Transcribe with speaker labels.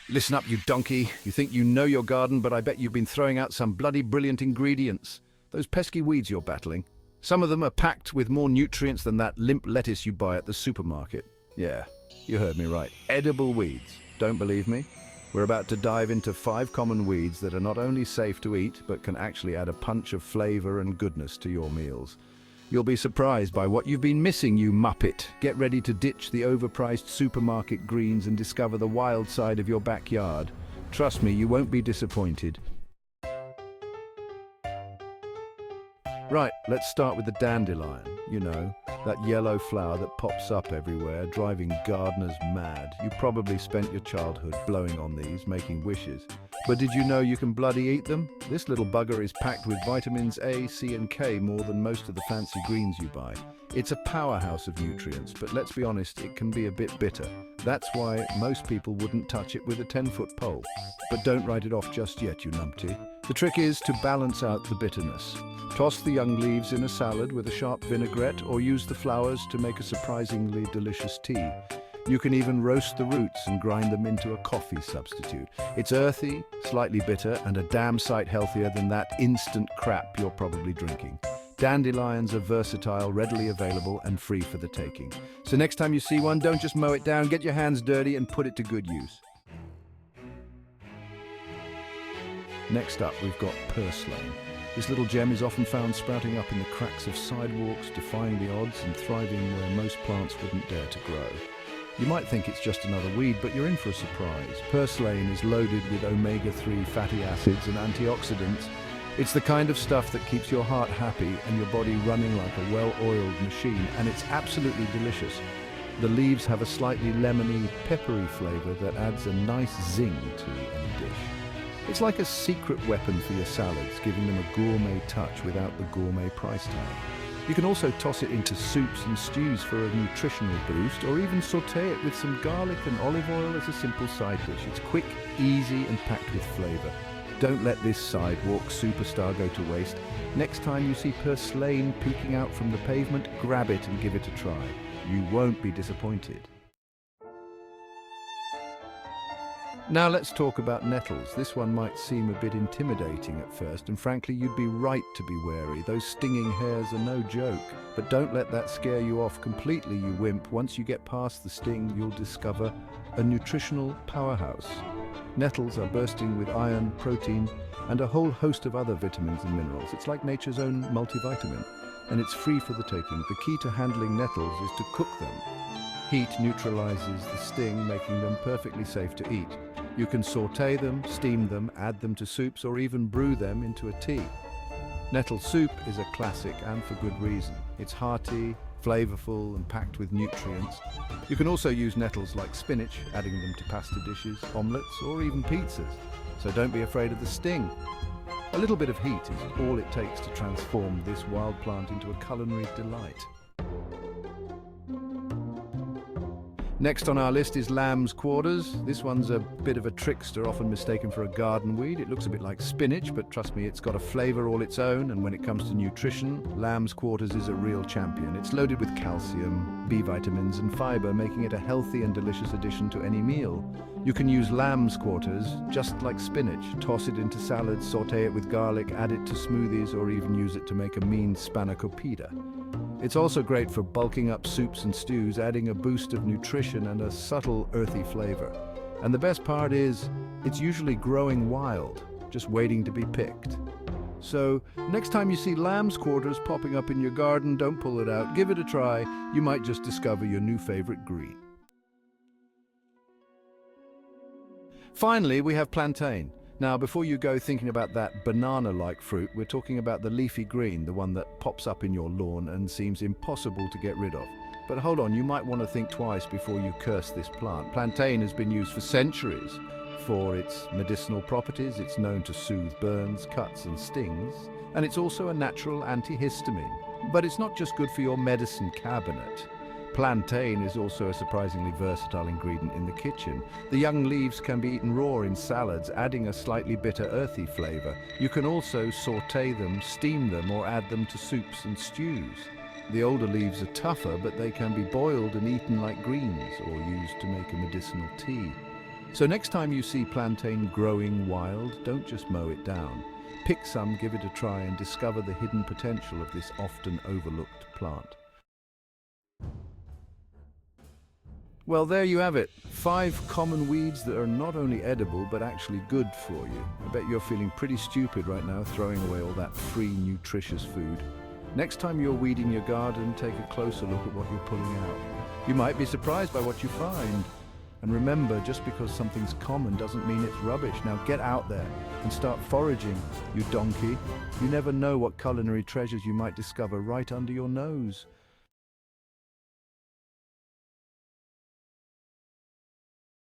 Speaker 1: Listen up, you donkey. You think you know your garden, but I bet you've been throwing out some bloody brilliant ingredients. Those pesky weeds you're battling. Some of them are packed with more nutrients than that limp lettuce you buy at the supermarket. Yeah, you heard me right. Edible weeds. Don't believe me? We're about to dive into 5 common weeds that are not only safe to eat, but can actually add a punch of flavor and goodness to your meals. You'll be surprised by what you've been missing, you muppet. Get ready to ditch the overpriced supermarket greens and discover the wild side of your backyard. Trust me, you won't be disappointed. Right, let's start with the dandelion. You know, that yellow flower that pops up everywhere, driving gardeners mad. You probably spent your childhood blowing on these, making wishes. But did you know you can bloody eat them? This little bugger is packed with vitamins A, C and K more than most of the fancy greens you buy. It's a powerhouse of nutrients, but let's be honest, it can be a bit bitter. That's why most people wouldn't touch it with a 10-foot pole. But don't write it off just yet, you numpty. The trick is to balance out the bitterness. Toss the young leaves in a salad with a sharp vinaigrette, or use the flowers to make a surprisingly delicious tea. You can even roast the roots and grind them into a coffee substitute. It's earthy, slightly bitter, and a damn sight healthier than that instant crap you're probably drinking. Dandelions are versatile, readily available, and free for the taking. So next time you see one, don't just mow it down, get your hands dirty and put it to good use. Next up, we've got Purslane. This little gem is often found sprouting up in the cracks of sidewalks, defying the odds and thriving where most plants wouldn't dare to grow. You might think it's just another weed, but you're in for a surprise. Purslane is loaded with omega-3 fatty acids and antioxidants. It's the kind of stuff that keeps your heart happy and your body running like a well-oiled machine, and it's absolutely delicious. The leaves have a slightly lemony, peppery flavor that adds a nice zing to any dish. It's like a secret weapon for your salads, giving them a gourmet touch without the gourmet price tag. You can also toss it into soups and stews for a nutritional boost, or even saute it with some garlic and olive oil as a simple side dish. It's quick, easy, and packed with flavor. Don't let this sidewalk superstar go to waste. Next time you see Purslane peeking out from the pavement, grab it and give it a try. You won't be disappointed. Now let's talk about nettles. This one might seem a bit intimidating at first, and frankly you'd be right to be wary. Those stinging hairs are no joke. But don't let that scare you off completely, you wimp. Once you get past the sting, you'll discover a nutritional powerhouse. Nettles are bursting with iron, protein, and a whole host of other vitamins and minerals. It's like nature's own multivitamin, and it's free for the taking. The key to handling nettles is to cook them. Heat neutralizes the sting, making them perfectly safe to eat. You can saute them, steam them, add them to soups, or even brew them into a tea. Nettle soup is a classic, and for good reason. It's hearty, flavorful, and packed with nutrients. You can also use nettles like spinach, adding them to pasta dishes, omelets, or even pizzas. So don't be afraid of the sting. A little bit of heat is all it takes to transform this wild plant into a culinary delight. Next on our list is lamb's quarters. This one's a bit of a trickster, often mistaken for a garden weed. It looks a bit like spinach, but trust me, it's got a flavor all its own, and when it comes to nutrition, lamb's quarters is a real champion. It's loaded with calcium, B vitamins, and fiber, making it a healthy and delicious addition to any meal. You can use lamb's quarters just like spinach. Toss it into salads, saute it with garlic, add it to smoothies, or even use it to make a mean spanakopita. It's also great for bulking up soups and stews, adding a boost of nutrition and a subtle earthy flavor. And the best part is, it's usually growing wild, just waiting to be picked. So, next time you see lamb's quarters popping up in your garden, don't pull it out, give it a try. You might just discover your new favorite green. Finally, we have plantain. Now, before you go thinking about that banana-like fruit, we're talking about the leafy green, the one that pops up in your lawn and seems impossible to get rid of. But hold on, you might want to think twice before you curse this plant. Plantain has been used for centuries for its medicinal properties. It's known to soothe burns, cuts, and stings. And it's also a natural antihistamine. But it's not just good for your medicine cabinet. Plantain is also a surprisingly versatile ingredient in the kitchen. The young leaves can be eaten raw in salads, adding a slightly bitter, earthy flavor. You can also saute them, steam them, or add them to soups and stews. The older leaves are tougher, but they can be boiled and eaten like greens, or used to make a medicinal tea. So next time you see plantain growing wild, don't just mow it down. Pick some, give it a try, and discover the hidden potential of this often overlooked plant. Well, there you have it. 5 common weeds that are not only edible, but actually good for you. I bet you're feeling pretty stupid right now, throwing away all that free, nutritious food. Next time you're weeding your garden, take a closer look at what you're pulling out. You might be surprised by what you find. And remember, just because something's common doesn't mean it's rubbish. Now get out there and start foraging, you donkey. You never know what culinary treasures you might discover right under your nose.